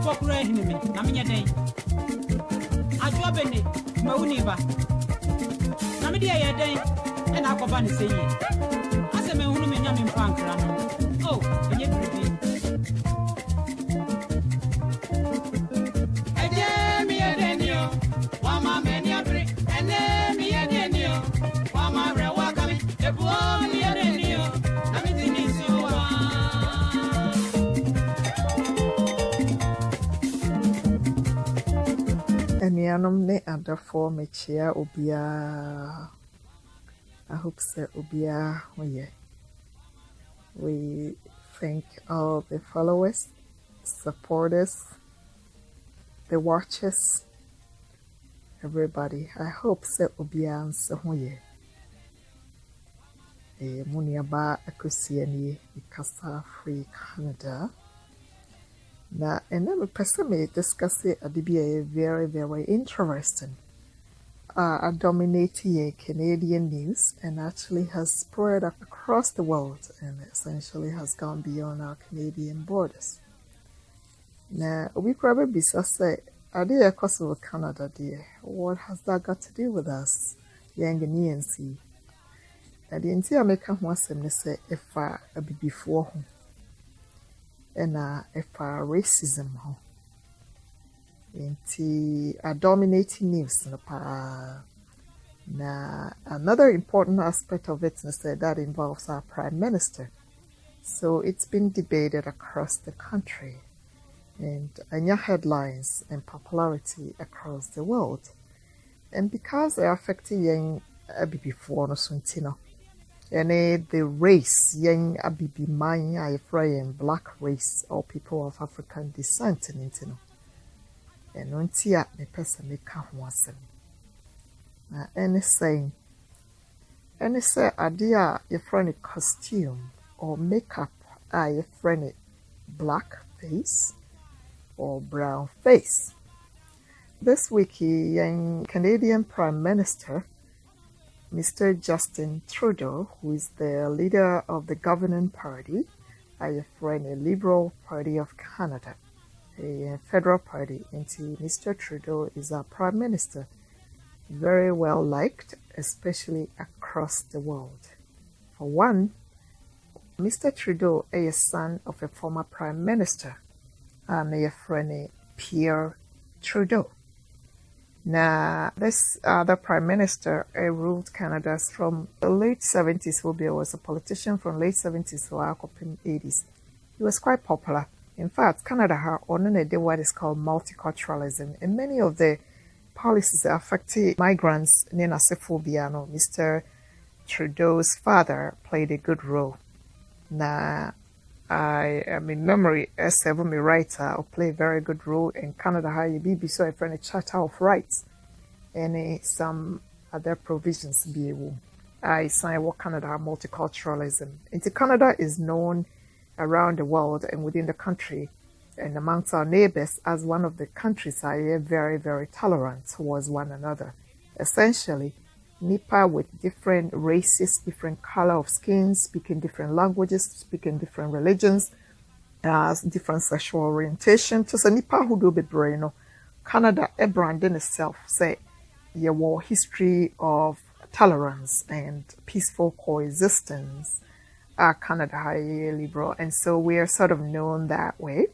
Pokura him, Namia Day. I drop in it, Mauniva. Namidia Day, and Aquaban is saying, I said, my woman, Yamin Pankram. Oh, and yet, Enianom ne adafo mechia obia. I hope so obia oye. We thank all the followers, supporters, the watchers, everybody. I hope so obia nse hoye. Muniaba akusiani ikasa free Canada. Now, and then we personally discuss it at the very, very interesting. Dominating Canadian news and actually has spread across the world and essentially has gone beyond our Canadian borders. Now, we probably say, are they across of Canada, dear? What has that got to do with us, young Ghanaians? Now, the entire American wants them to say, if I be before home. And if racism ho inti dominating news na another important aspect of it is that involves our prime minister. So it's been debated across the country and headlines and popularity across the world. And because they are affecting young before no suntino. And the race, young abibi man, I and black race or people of African descent in Intino. And untia me person me ka wasem. Na any say idea your friend costume or makeup your friend black face or brown face. This week young Canadian Prime Minister Mr. Justin Trudeau, who is the leader of the governing party, a Liberal Party of Canada, a federal party, and Mr. Trudeau is our prime minister, very well liked, especially across the world. For one, Mr. Trudeau is son of a former prime minister, and a friend Pierre Trudeau. Now, this other prime minister ruled Canada from the late 70s. He was a politician from late 70s to 80s. He was quite popular. In fact, Canada has on what is called multiculturalism, and many of the policies that affected migrants, Mr. Trudeau's father played a good role. Now, I am in memory as a writer or play a very good role in Canada. How you be so a friend a Charter of Rights and some other provisions be able. I sign what Canada multiculturalism. Into Canada is known around the world and within the country and amongst our neighbors as one of the countries that are very, very tolerant towards one another. Essentially, Nipa with different races, different color of skin, speaking different languages, speaking different religions, different sexual orientation. So Nipa who do be brain. Canada a brand in itself say your history of tolerance and peaceful coexistence. Canada high liberal, and so we are sort of known that way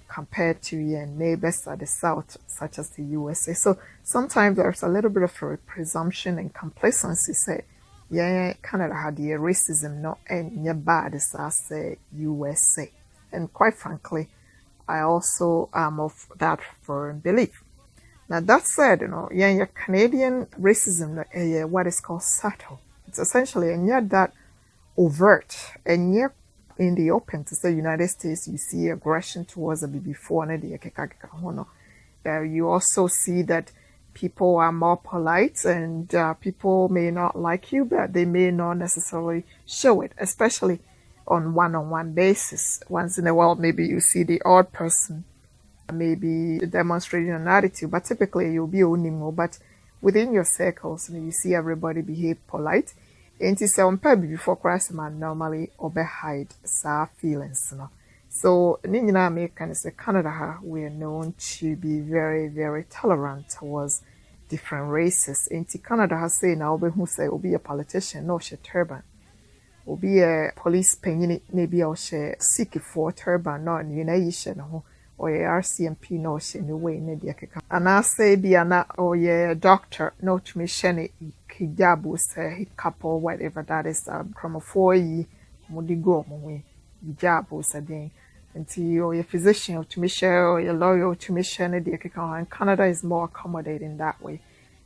compared to your neighbors at the south, such as the USA. So sometimes there's a little bit of a presumption and complacency. Say, yeah, Canada had the racism, not and bad as I say USA. And quite frankly, I also am of that firm belief. Now that said, your Canadian racism, what is called subtle. It's essentially and yet that overt and yet in the open. To say United States, you see aggression towards the before you also see that people are more polite and people may not like you, but they may not necessarily show it, especially on one-on-one basis. Once in a while, maybe you see the odd person maybe demonstrating an attitude, but typically you'll be onimo. But within your circles, you see everybody behave polite. And it's before Christ man normally hide sa feelings. So, ne nyinaa meka ne sɛ Canada ha, we are known to be very, very tolerant towards different races. Nti Canada ha say na wobɛhu sɛ obi a politician na ɔhyɛ turban. Obi a police panyin na bi a ɔhyɛ Sikhifoɔ turban na ne na yi hyɛ ne ho. Ɔyɛ RCMP na ɔhyɛ ne way na deɛ keka. Anaasɛ bi a na ɔyɛ doctor na ɔtumi hyɛ ne hijab sɛ hijab or whatever that is. Nkramofoɔ yi wɔde go ɔmo ho hijab sɛ den. Nti ɔyɛ physician ɔtumi hyɛ, ɔyɛ lawyer ɔtumi hyɛ ne deɛ keka ho. And Canada is more accommodating that way.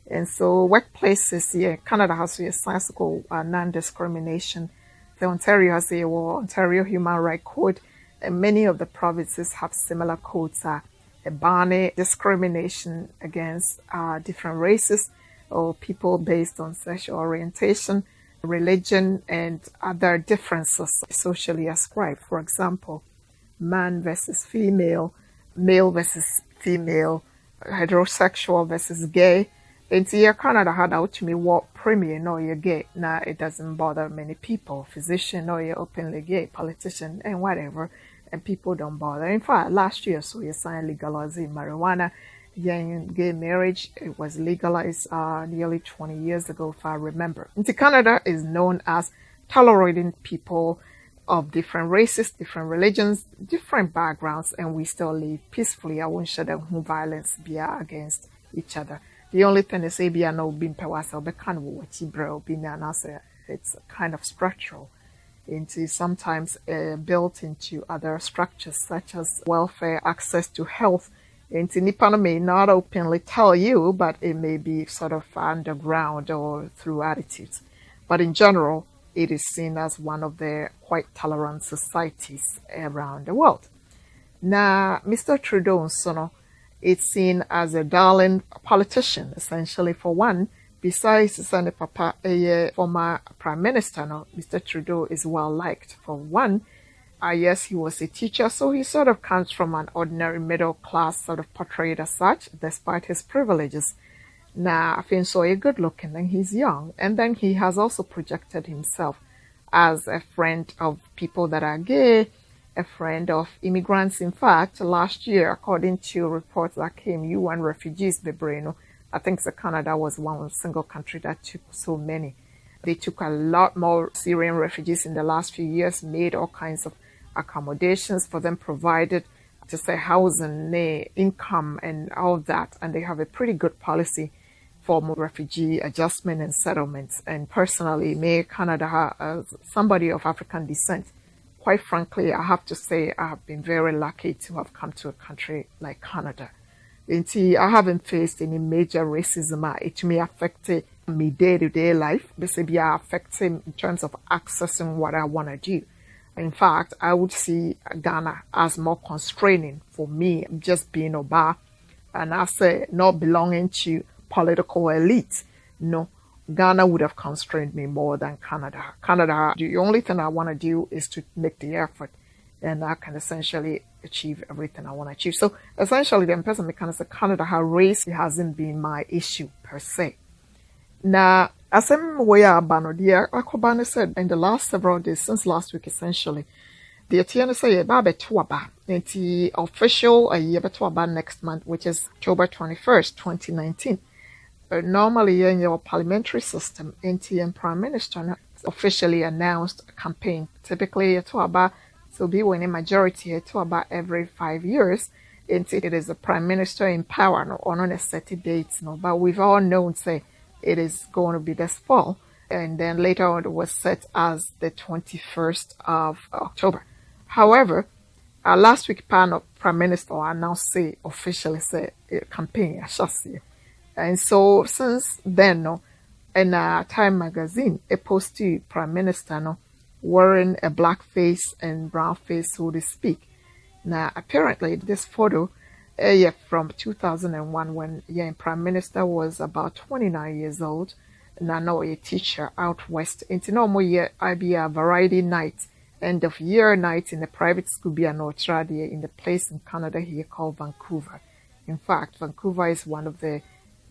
And so workplaces, yeah, Canada has a classical non-discrimination. The Ontario has a Ontario Human Rights Code, and many of the provinces have similar codes. A ban discrimination against different races or people based on sexual orientation, religion, and other differences socially ascribed. For example, man versus female, male versus female, heterosexual versus gay. Nti here Canada had out to me what premier no you're gay. Now it doesn't bother many people. Physician or you're openly gay, politician and whatever, and people don't bother. In fact, last year so you signed legalizing marijuana, young gay marriage. It was legalized nearly 20 years ago, if I remember. Nti Canada is known as tolerating people of different races, different religions, different backgrounds, and we still live peacefully. I won't show them who violence be against each other. The only thing is maybe I know being pewasa be kind of what bro being an answer. It's kind of structural. Into sometimes built into other structures such as welfare, access to health. Into Nippon may not openly tell you, but it may be sort of underground or through attitudes. But in general, it is seen as one of the quite tolerant societies around the world. Now, Mr. Trudeau, it's seen as a darling politician, essentially, for one. Besides Sane Papa, a former Prime Minister, Mr. Trudeau is well liked. For one, yes, he was a teacher, so he sort of comes from an ordinary middle class, sort of portrayed as such, despite his privileges. Now, I think so good looking, and he's young. And then he has also projected himself as a friend of people that are gay, a friend of immigrants. In fact, last year, according to reports that came, UN refugees, Bebreno, I think Canada was one single country that took so many. They took a lot more Syrian refugees in the last few years, made all kinds of accommodations for them, provided to say housing, income, and all of that. And they have a pretty good policy for refugee adjustment and settlements. And personally, me, Canada, as somebody of African descent, quite frankly, I have to say I have been very lucky to have come to a country like Canada. I haven't faced any major racism. It may affect me day-to-day life. Basically, affect in terms of accessing what I want to do. In fact, I would see Ghana as more constraining for me, just being Oba, and I say not belonging to political elite. No, Ghana would have constrained me more than Canada. Canada, the only thing I want to do is to make the effort, and I can essentially achieve everything I want to achieve. So essentially, the person can say Canada, her race hasn't been my issue per se. Now, as I'm way abano, dear Akobane said in the last several days, since last week essentially, the Atiana say Babe Tuaba, and the official a year Tuaba next month, which is October 21st, 2019. Normally in your parliamentary system, NTM Prime Minister officially announced a campaign. Typically, Tuaba so be when a majority to about every 5 years. It is the Prime Minister in power on a set dates, but we've all known say it is going to be this fall, and then later on it was set as the 21st of October. However, last week panel Prime Minister announced say officially say campaign I shall say. And so since then, in Time magazine, a post to Prime Minister wearing a blackface and brown face, so to speak. Now, apparently, this photo from 2001 when Prime Minister was about 29 years old. And I know a teacher out west. Into normal year, I be a variety night, end of year night in the private school, be an Australia in the place in Canada here called Vancouver. In fact, Vancouver is one of the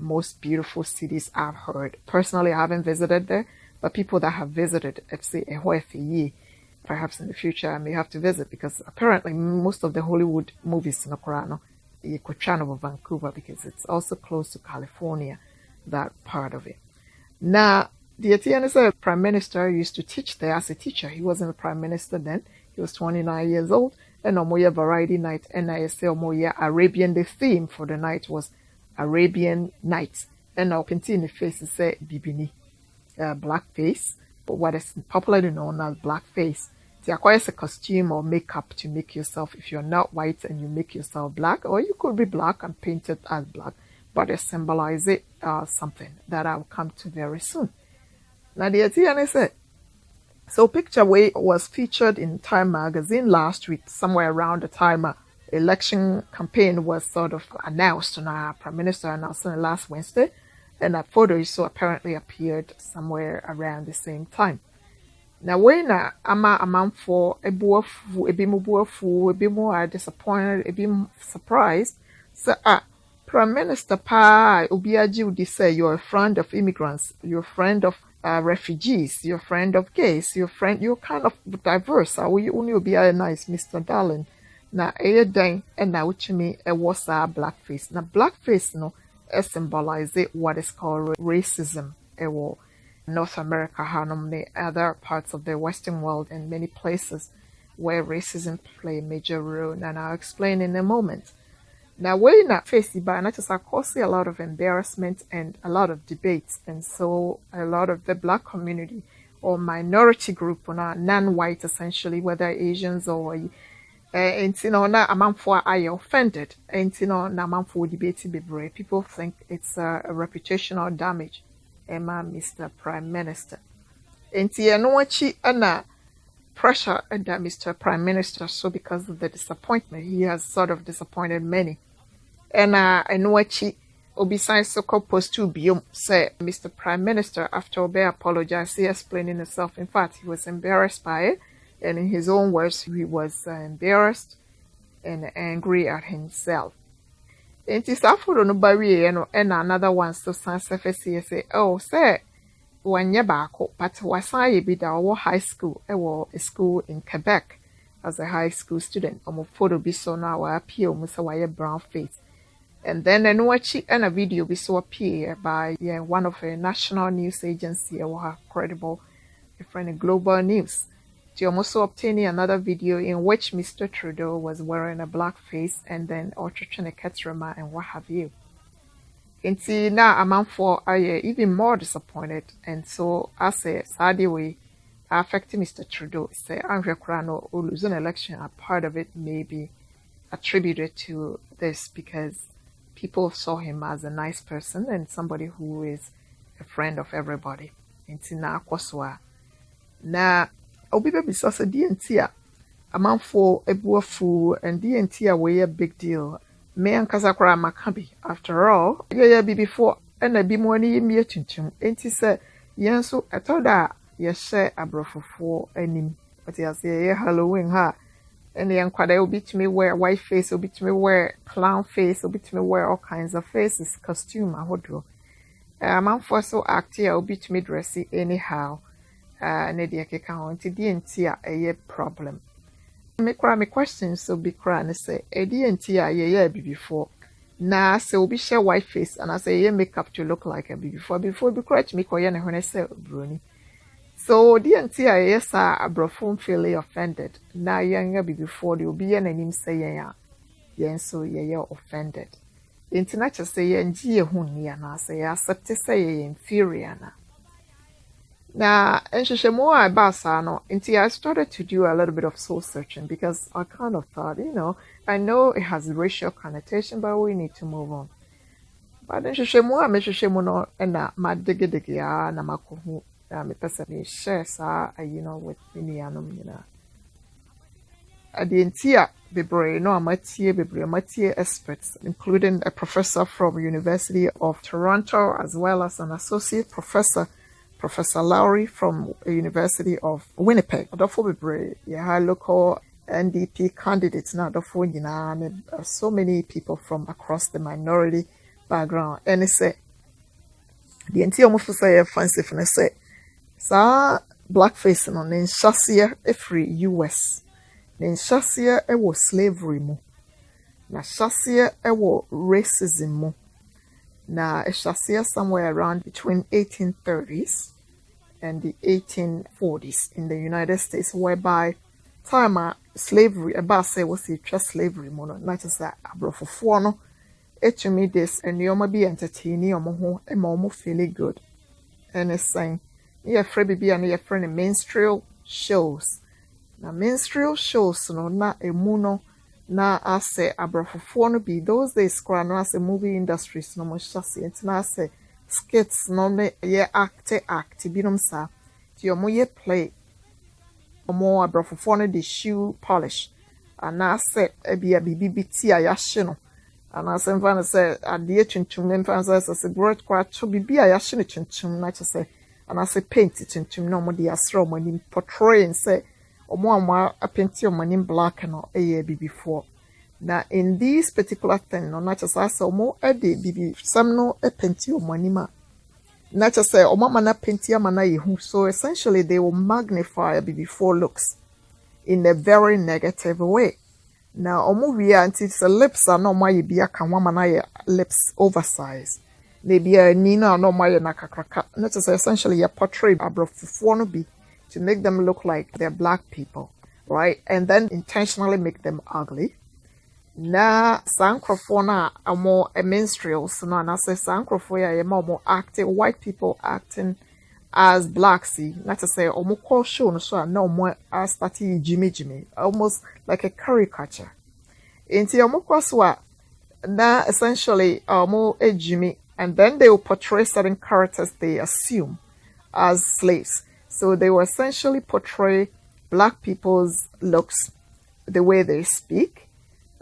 most beautiful cities I've heard. Personally, I haven't visited there, but people that have visited, FC perhaps in the future I may have to visit, because apparently most of the Hollywood movies in Okorano, you could channel Vancouver, because it's also close to California, that part of it. Now, the Etienne Prime Minister used to teach there as a teacher. He wasn't a Prime Minister then. He was 29 years old. And Omoya Variety Night, and I say Omoya Arabian, the theme for the night was Arabian Nights. And I'll continue the face to say Bibini, blackface, but what is popularly known as blackface. It requires a costume or makeup to make yourself, if you're not white and you make yourself black, or you could be black and painted as black, but it symbolizes something that I'll come to very soon. Now the Etienne said, so Picture Way was featured in Time magazine last week, somewhere around the time election campaign was sort of announced, and our Prime Minister announced it last Wednesday, and that photo so apparently appeared somewhere around the same time. Now when ama for a bit more are disappointed, a bit surprised, so Prime Minister Pa Obiaji say you're a friend of immigrants, you're a friend of refugees, you're a friend of gays, you're kind of diverse. We only be a nice Mr. Darling. Na then and now which me was blackface. Now blackface no symbolize what is called racism. North America, Hanum, other parts of the Western world, and many places where racism play a major role. And I'll explain in a moment. Now, we're not facing by not just causing a lot of embarrassment and a lot of debates, and so a lot of the black community or minority group, or non-white essentially, whether Asians or and na amanfo are offended, and na amanfo debate be people think it's a reputational damage. Emma, Mr. Prime Minister, and no wachi ana pressure under Mr. Prime Minister. So because of the disappointment, he has sort of disappointed many. And wachi Obisai Soko post to Biom say Mr. Prime Minister after Obe apologized, he explaining himself. In fact, he was embarrassed by it, and in his own words, he was embarrassed and angry at himself. And it's after no barrier and another one so sans say, oh, say one year back, but was I be the high school, a school in Quebec as a high school student. Photo be so now appeal Mr. Brown face. And then I watch and a video we saw appear by one of a national news agency or credible different global news. She also obtained another video in which Mr. Trudeau was wearing a black face and then Orchard and what have you. And see now among for are even more disappointed, and so I say sadly way affecting Mr. Trudeau say Andrea Crano or losing election, a part of it may be attributed to this because people saw him as a nice person and somebody who is a friend of everybody. Inti na akwaswa. Na obi be bisasa DNT a man for ebuafu and DNT way a big deal. Me and Kazakra Makabi. After all, yeah be before and a be more ni me chinchum. Inti say yenso I told that yes say abrofo for any but yes Halloween ha. And the Yankwada will be to me wear white face, will be to me wear clown face, will be to me wear all kinds of faces, costume, I would do. Man for so active, will be to me dressy anyhow. Nedia Keka, DNT a problem. Me cry me questions, so be crying and say, a DNT a be before. Nah, so be share white face, and I say, yeah, makeup to look like a before be cry to me, Koyan when I say, Bruni. So DNT yes a brofon feel offended. Now younger be before the be an name say yen so ye offended. International say yen G hun na say accept say inferior na. Now and she more about no until I started to do a little bit of soul searching because I kind of thought, I know it has racial connotation, but we need to move on. But then she more no and ma diggy na makuhu. Me personally share with many Adentia bebre no amatie bebre experts, including a professor from University of Toronto as well as an associate professor, Professor Lowry from University of Winnipeg. Adofo bebre local NDP candidates now adofo so many people from across the minority background. And they say the entire almost say fancy for say. So Blackface no ne nhyɛseɛ free US. Ne nhyɛseɛ wɔ slavery mu. Na hyɛseɛ wɔ racism mu. Na ɛhyɛseɛ somewhere around between 1830s and the 1840s in the United States, whereby time slavery ɛbaa sɛ wɔsi twa slavery mu no, na kyerɛ sɛ aborɔfofoɔ no etumi this nneɛma bi entertain wɔn ho ma wɔn feel good. ɛne sɛn ne yɛfrɛ bibi a ne yɛfrɛ no minstrel shows. Na minstrel shows no na emu no na asɛ aborɔfofoɔ no bi those days koraa no asɛ movie industries no mo hyɛse nti na asɛ skits no ne yɛ act binom saa nti ɔmo yɛ play ɔmo aborɔfofoɔ no de shoe polish anaasɛ ebia bibi bi ti a yɛahye no anaasɛ mfa no sɛ adeɛ tuntum mfa no sɛ cigarette koraa to bibi a yɛahye no tuntum na kyerɛ sɛ anaasɛ paint tuntum na ɔmo de asrɛ ɔmo anim portraying sɛ ɔmo apenti ɔmo anim black no ɛyɛ bibifoɔ. Na in this particular thing no na kyerɛ sɛ asɛ ɔmo ɛde bibi sɛm no apenti ɔmo anim a na kyerɛ sɛ ɔmo ama na apenti ama na yɛhu. So essentially they will magnify bibifoɔ looks in a very negative way. Na ɔmo wie nti sɛ lips a na ɔmo ayɛ bi aka ho ama na yɛ lips oversize. Na ebi a ani no a na ɔmo ayɛ na kakraka na kyerɛ sɛ essentially yɛ portray aborɔfofoɔ no bi to make them look like they're black people, right? And then intentionally make them ugly. Na saa nkurɔfoɔ no a ɔmo minstrels no anaasɛ saa nkurɔfoɔ yi a yɛma ɔmo acting white people acting as blacks yi na kyerɛ sɛ ɔmo kɔ show no so a na ɔmo start yi gyimegyime almost like a caricature. Nti ɔmo kɔ so a na essentially ɔmo gyime and then they will portray certain characters they assume as slaves. So they will essentially portray black people's looks, the way they speak,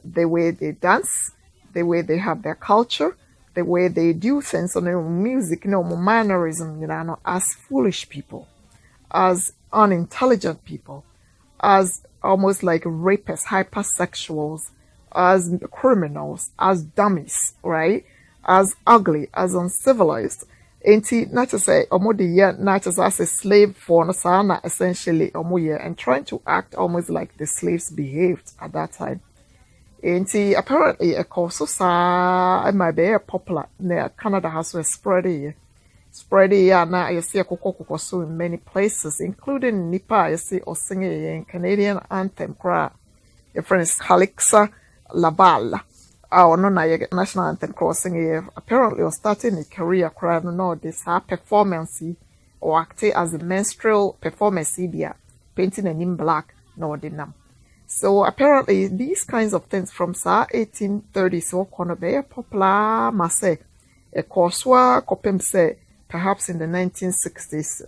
the way they dance, the way they have their culture, the way they do things on their music, mannerism, as foolish people, as unintelligent people, as almost like rapists, hypersexuals, as criminals, as dummies, right? As ugly, as uncivilized. Enti not to say omo de ye not just as a slave for no sana essentially omo ye and trying to act almost like the slaves behaved at that time. Enti apparently a course sa might be popular near Canada has so spread na you see a koko so in many places, including Nipa, you see or singing Canadian anthem cry. Your friend is Calixa Laval. Our no national anthem crossing here apparently was starting a career cry no this performance or acting as a menstrual performance painting an in black no dinam. So apparently these kinds of things from 1830 so kono be popular mase a coursewa kopem say perhaps in the 1960s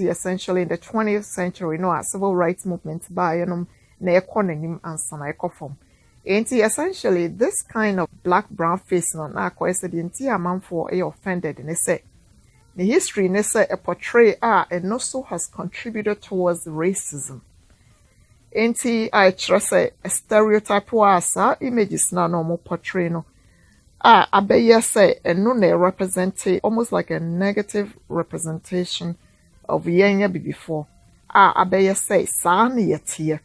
essentially in the 20th century a civil rights movement by na ekonim ansana ekofom. Essentially, this kind of black brown face no na kwese the entire man for offended and say the history ne say a portray and also has contributed towards racism. I trust a stereotype was images na normal portray no abeye say and no represent almost like a negative representation of yenya before abeye say sa na yetie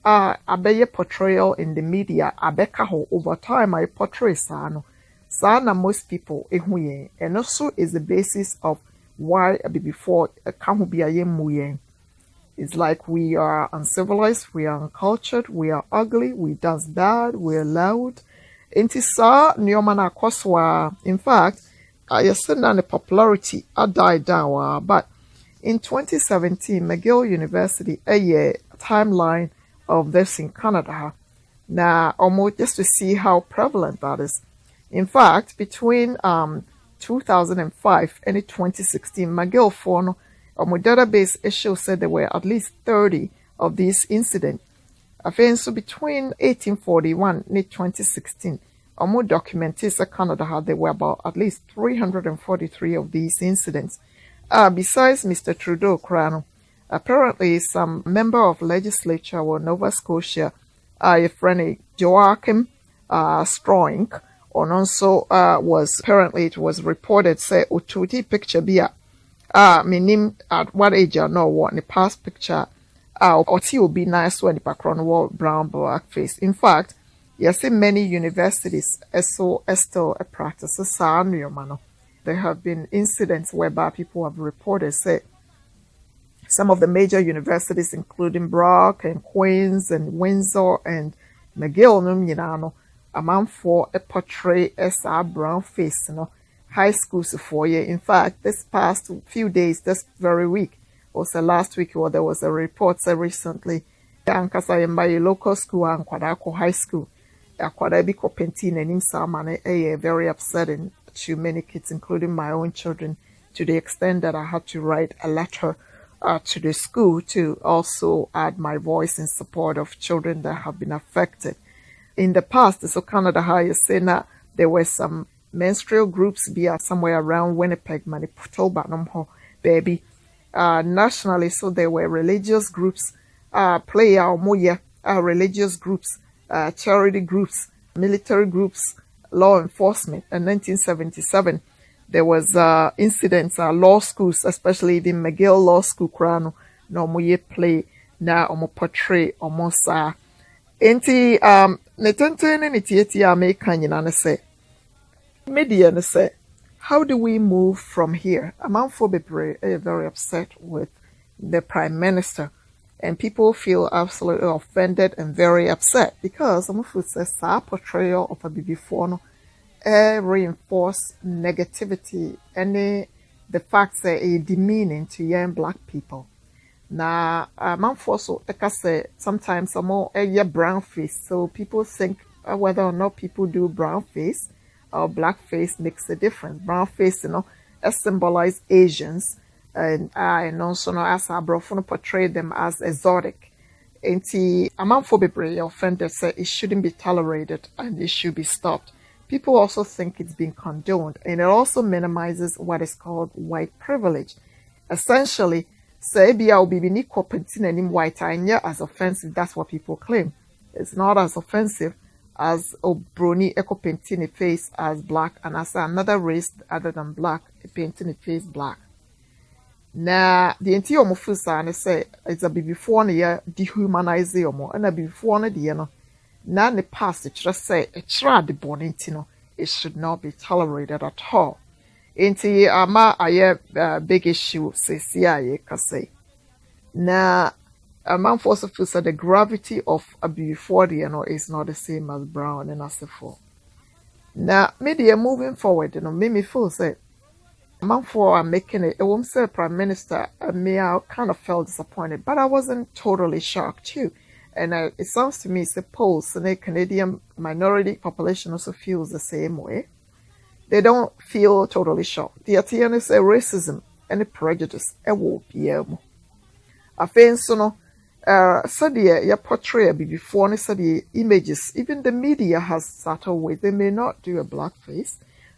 abeye portrayal in the media abeka ho over time I portray sana most people ehuye and also is the basis of why before can be a it's like we are uncivilized, we are uncultured, we are ugly, we dance bad, we are loud. Intisa niomana koswa. In fact, I said that the popularity died down, but in 2017 McGill University a timeline of this in Canada. Now, almost just to see how prevalent that is. In fact, between 2005 and 2016, McGill for my database issue said there were at least 30 of these incidents. So between 1841 and 2016, more documented Canada there were about at least 343 of these incidents. Besides Mr. Trudeau, Crown. Apparently, some member of legislature or Nova Scotia, a friend Joachim Stroink, and also was apparently it was reported say Ututi picture bia Minim at what age or no what in the past picture or T will be nice when the background wall brown blackface. In fact, yes, in many universities so still a practice. There have been incidents whereby people have reported say some of the major universities, including Brock and Queens and Windsor and McGill, a man for a portray as a brown face, high schools for you. In fact, this past few days, this very week, also last week, there was a report recently, Ankasa by a local school and Kwadako High School, Kwadabi Kopentin and Imsamane, very upsetting to many kids, including my own children, to the extent that I had to write a letter to the school to also add my voice in support of children that have been affected. In the past, so Canada High is saying that there were some menstrual groups be somewhere around Winnipeg, Manitoba, baby. Nationally, so there were religious groups, religious groups, charity groups, military groups, law enforcement. In 1977, there was incidents at law schools, especially the McGill Law School, Krano, no moye play na omo portray omo sa. Enti netentene nitieti American yina say media ne say, how do we move from here? Amanfo bebre are very upset with the Prime Minister, and people feel absolutely offended and very upset because Amanfo says our portrayal of a BB4 reinforce negativity and the fact that it demeaning to young black people. Now, Amanfo so say sometimes more brown face, so people think whether or not people do brown face or black face makes a difference. Brown face, symbolize Asians, and also as Abrofo portray them as exotic. And Amanfo bebre offended say it shouldn't be tolerated and it should be stopped. People also think it's being condoned, and it also minimizes what is called white privilege. Essentially, say Bia Bibini Kopentin and white as offensive, that's what people claim. It's not as offensive as Obroni Ekopentin face as black, and as another race other than black, a painting face black. Now, the entire Mofusa and say it's a before year dehumanize yomo, and a before the now the past it just say a trad the bonintino, it should not be tolerated at all. Inti ama aye big issue say CIA say. Now a man force of say the gravity of a before is not the same as brown and as for. Now media moving forward, made me feel say man for making it won't say Prime Minister me I kind of felt disappointed, but I wasn't totally shocked too. And it sounds to me, suppose the Canadian minority population also feels the same way. They don't feel totally shocked. The Atiana say racism and prejudice. Will be able. I think so. Sadia, your portray before the images. Even the media has started with. They may not do a blackface,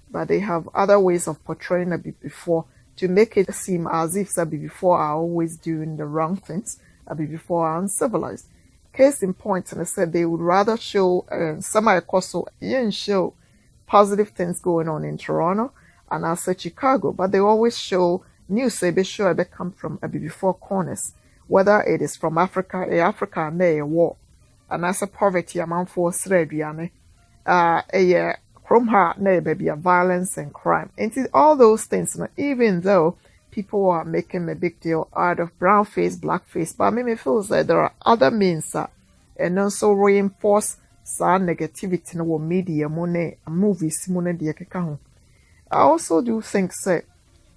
but they have other ways of portraying a bit before to make it seem as if Sabi before are always doing the wrong things. A bit before are uncivilized. Case in point, and I said they would rather show semi-coastal, show positive things going on in Toronto and also Chicago, but they always show news they be sure they come from a before corners, whether it is from Africa and a war, and as a poverty amount for Srediane, a chrome heart, baby, violence and crime. And all those things, even though people are making a big deal out of brown face, black face, but me feels that there are other means and also reinforce some negativity in the media, money, movies, money, I also do think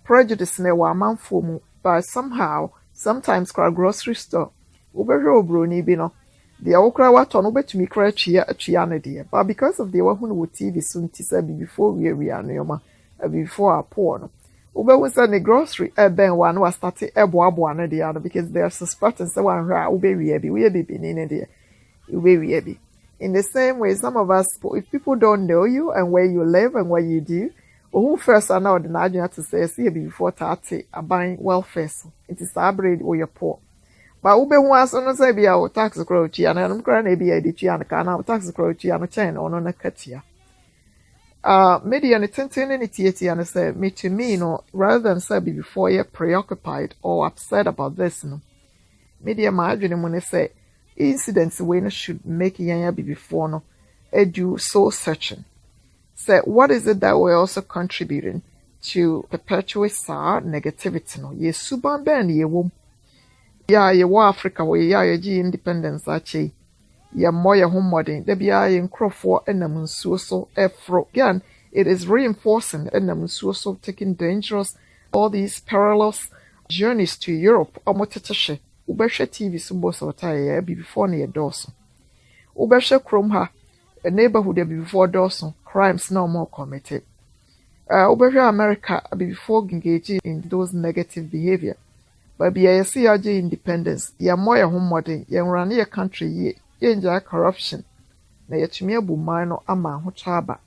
prejudice ne wa manfo but somehow, sometimes cry grocery store, ubero broni bino, the okra waton ubetumi cry chia, but because of the one who would TV soon before we are neoma, before our porn. Ube was a grocery ben one was started eboabo the other because they are suspecting someone ube be in the same way some of us, if people don't know you and where you live and what you do, who first are now the Nigerian to say see before 30 are buying welfare so it is abrid or you're poor. But ube was on say be our tax crouchy and I'm crying be a ditchy and can tax crouchy and a chain on a katia. Media and tenten and it and say me to me, rather than say before you're preoccupied or upset about this, media margin when they say incidents when should make yanya be before edu soul searching. Say what is it that we're also contributing to perpetuate negativity ye suban ben ye wom. Ya ye wa Africa where ya ye independence ache. Ya moya home modern, there be a crofo enam so efro. Again, it is reinforcing enam so taking dangerous all these perilous journeys to Europe. Omoteteshe, ubeshe TV sumbo sawataye be before near Dawson. Ubeshe Kromha, a neighborhood be before Dawson, crimes no more committed. Ubeshe America be before engaging in those negative behavior. But be a CRJ independence, ya moya home modern, ya run your country ye. Yenja corruption na yetumi abu man ama ho chaba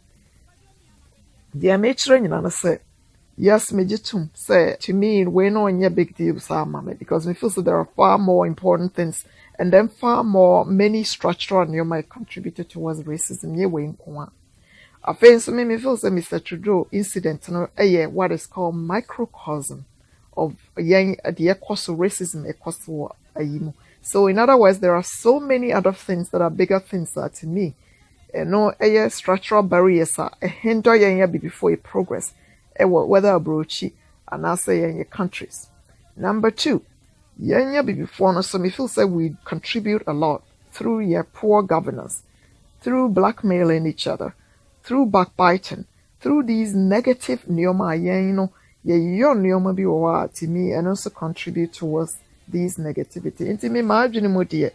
dia mechire nyina na say yes mejitum say to me we no onye big deal sama me because we feel so there are far more important things and then far more many structural and you might contributed towards racism ye we nko a offense me feel say Mr. Trudeau incident no what is called microcosm of yen the cause of racism cause ayimu. So in other words, there are so many other things that are bigger things that to me, no, structural barriers are a hinder be before a progress, whether abroad and I say in your countries. Number 2, be before no, so me feel say we contribute a lot through your poor governance, through blackmailing each other, through backbiting, through these negative neoma, your neoma be to me and also contribute towards these negativity. Into me margin dear.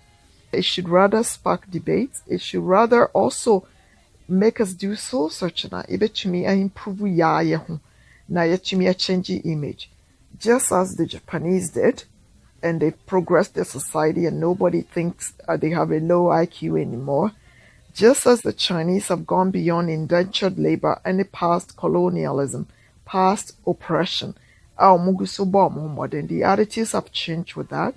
It should rather spark debate. It should rather also make us do soul searching. To me, I improve na a change image. Just as the Japanese did, and they've progressed their society and nobody thinks they have a low IQ anymore. Just as the Chinese have gone beyond indentured labor and the past colonialism, past oppression, the attitudes have changed with that.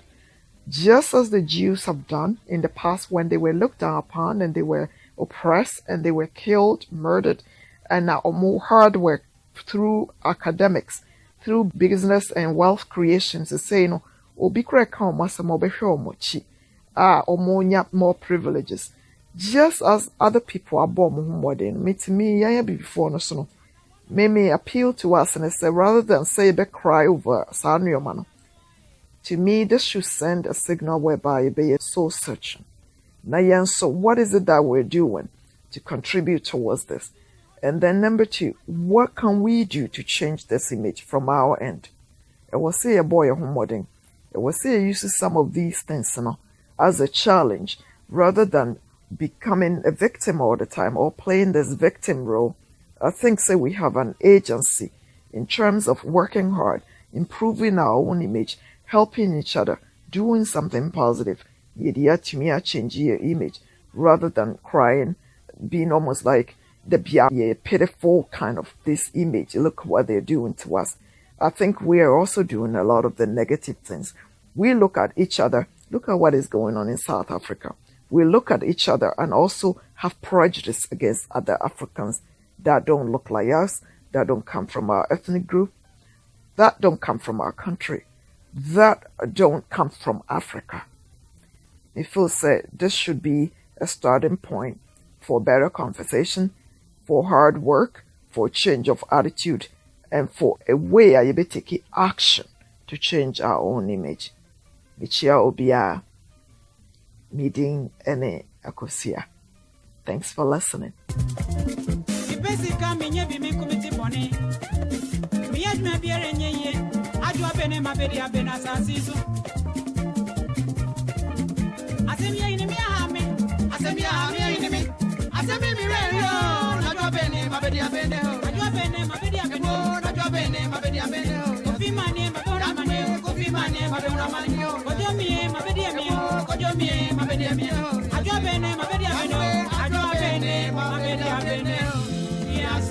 Just as the Jews have done in the past when they were looked down upon and they were oppressed and they were killed, murdered, and now more hard work through academics, through business and wealth creations, to say, obi kreka masamo behwe omochi, more privileges. Just as other people are born modern, me to me, yeah, before no so. May appeal to us and say rather than say be cry over Sanrio. To me, this should send a signal whereby you be soul searching. Now, so what is it that we're doing to contribute towards this? And then number 2, what can we do to change this image from our end? I will say a boy home wedding. I will say uses some of these things as a challenge rather than becoming a victim all the time or playing this victim role. I think we have an agency in terms of working hard, improving our own image, helping each other, doing something positive. To change your image rather than crying, being almost like the pitiful kind of this image. Look what they're doing to us. I think we are also doing a lot of the negative things. We look at each other. Look at what is going on in South Africa. We look at each other and also have prejudice against other Africans that don't look like us, that don't come from our ethnic group, that don't come from our country, that don't come from Africa. I feel this should be a starting point for better conversation, for hard work, for change of attitude, and for a way I be taking action to change our own image. Michia Obia, meeting Ene Akosia. Thanks for listening. Yes,